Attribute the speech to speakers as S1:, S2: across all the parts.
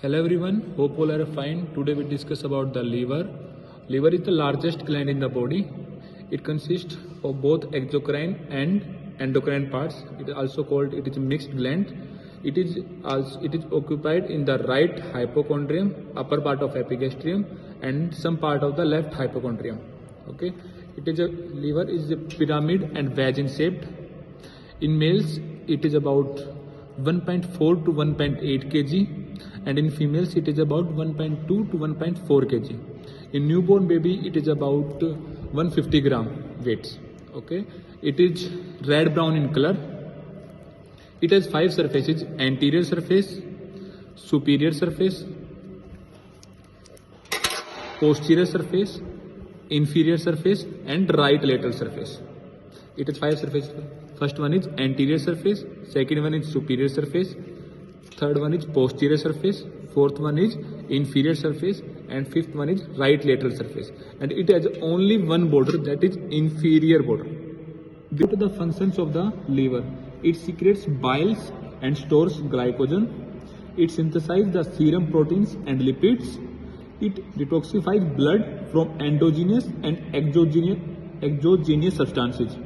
S1: Hello everyone, hope all are fine. Today we discuss about the liver. Liver is the largest gland in the body. It consists of both exocrine and endocrine parts. It is also called, it is a mixed gland. It is occupied in the right hypochondrium, upper part of epigastrium, and some part of the left hypochondrium. Okay, liver is a pyramid and vagin shaped. In males, it is about 1.4 to 1.8 kg, and in females it is about 1.2 to 1.4 kg. In newborn baby it is about 150 gram weight. Okay, it is red brown in color. It has 5 surfaces: anterior surface, superior surface, posterior surface, inferior surface, and right lateral surface. It has 5 surfaces. First one is anterior surface, second one is superior surface, third one is posterior surface, fourth one is inferior surface, and fifth one is right lateral surface. And it has only one border, that is inferior border. Due to the functions of the liver, it secretes biles and stores glycogen. It synthesizes the serum proteins and lipids. It detoxifies blood from endogenous and exogenous substances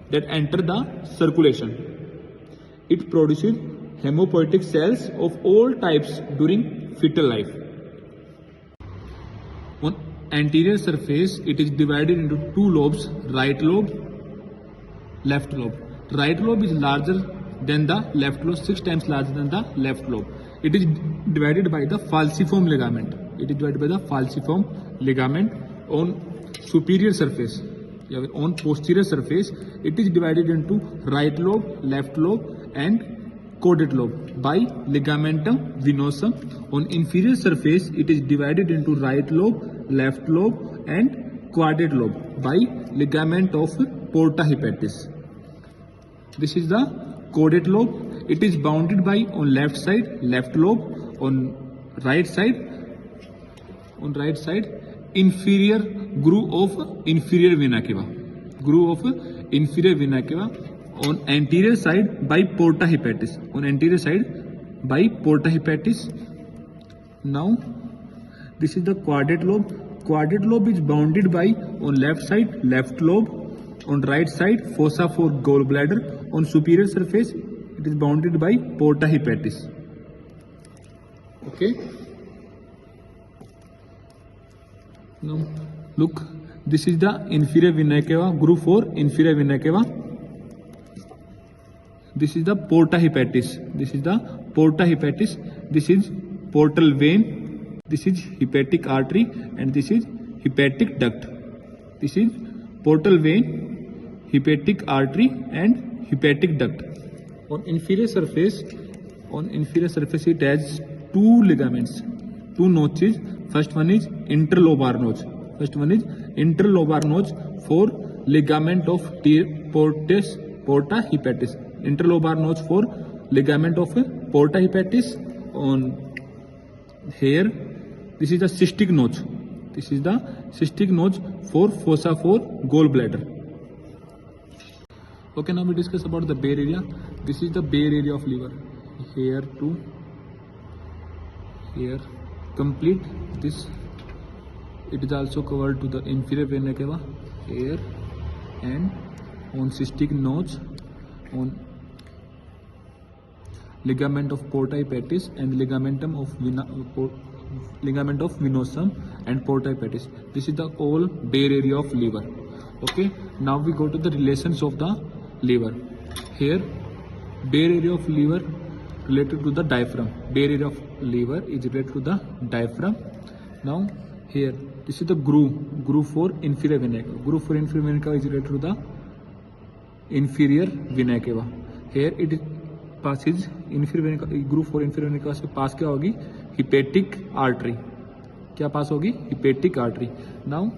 S1: that enter the circulation. It produces hemopoietic cells of all types during fetal life. On anterior surface, it is divided into 2 lobes: right lobe, left lobe. Right lobe is larger than the left lobe, 6 times larger than the left lobe. It is divided by the falciform ligament. On superior surface, on posterior surface, it is divided into right lobe, left lobe, and caudate lobe by ligamentum venosum. On inferior surface, it is divided into right lobe, left lobe, and caudate lobe by ligament of porta hepatis. This is the caudate lobe. It is bounded by, on left side, left lobe, on right side, inferior groove of inferior vena cava. On anterior side by porta hepatis. Now this is the caudate lobe. Caudate lobe is bounded by, on left side, left lobe, on right side, fossa for gallbladder. On superior surface, it is bounded by porta hepatis. Okay. Now look, this is the inferior vena cava, groove for inferior vena cava. This is the porta hepatis. This is portal vein. This is hepatic artery, and this is hepatic duct. This is portal vein, hepatic artery, and hepatic duct. On inferior surface, it has 2 ligaments, 2 notches. First one is interlobar notch. For ligament of porta hepatis. Interlobar notch for ligament of porta hepatis. On here, this is the cystic notch. For fossa for gallbladder. Okay, now we discuss about the bare area. This is the bare area of liver. Here to here. Complete this. It is also covered to the inferior vena cava here, and on cystic notch, on ligament of porta hepatis, and ligamentum of venosum and porta hepatis. This is the whole bare area of liver. Okay, now we go to the relations of the liver. Here, bare area of liver related to the diaphragm. Bare area of liver is related to the diaphragm. Now here, this is the groove for inferior vena cava. Groove for inferior vena cava is related to the inferior vena cava. Here it passes inferior vena cava. Groove for inferior vena cava से पास क्या होगी? Hepatic artery. क्या पास होगी? Hepatic artery. Now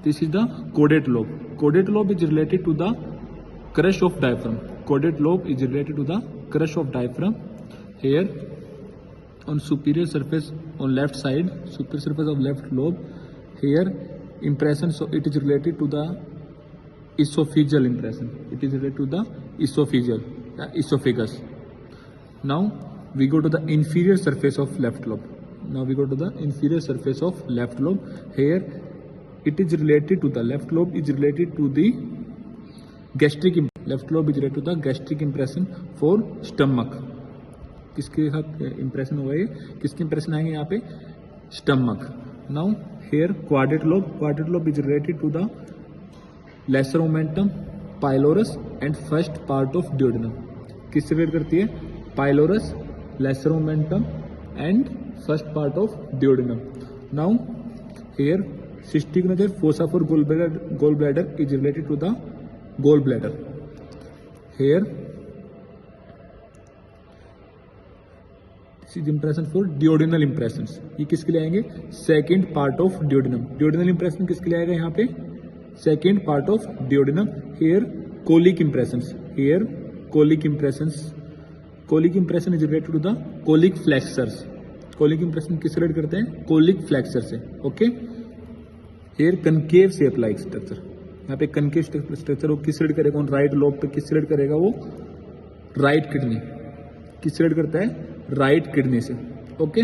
S1: this is the caudate lobe. Caudate lobe is related to the crush of diaphragm. Here, on superior surface, on left side, superior surface of left lobe, here impression, so it is related to the esophageal impression. Esophagus. Now we go to the inferior surface of left lobe. Now we go to the inferior surface of left lobe. Here it is related to the left lobe is related to the gastric. Left lobe is related to the gastric impression for stomach. किसके साथ impression होगा ये? किसके impression आएंगे यहाँ पे? Stomach. Now here quadrate lobe is related to the lesser omentum, pylorus and first part of duodenum. किससे relate करती है? Pylorus, lesser omentum and first part of duodenum. Now here cystic nozzle, fossa for gall bladder is related to the gall bladder. Here impression for duodenal impression. ये किसके लिए आएंगे? Second part of duodenum. Duodenal impression किसके लिए आएगा यहाँ पे? Second part of डियोडिनम. Here colic impression. Here colic impression. Colic impression is related to the colic flexures. Colic impression किससे रिलेट करते हैं? कोलिक फ्लेक्सर से. Okay. Here concave shape like structure. यहाँ पे कनकेव स्ट्रक्चर वो किस रिलेट करेगा? Right lobe पे किस रिलेट करेगा? वो राइट किडनी. किस रिलेट करता है? राइट किडनी से. ओके.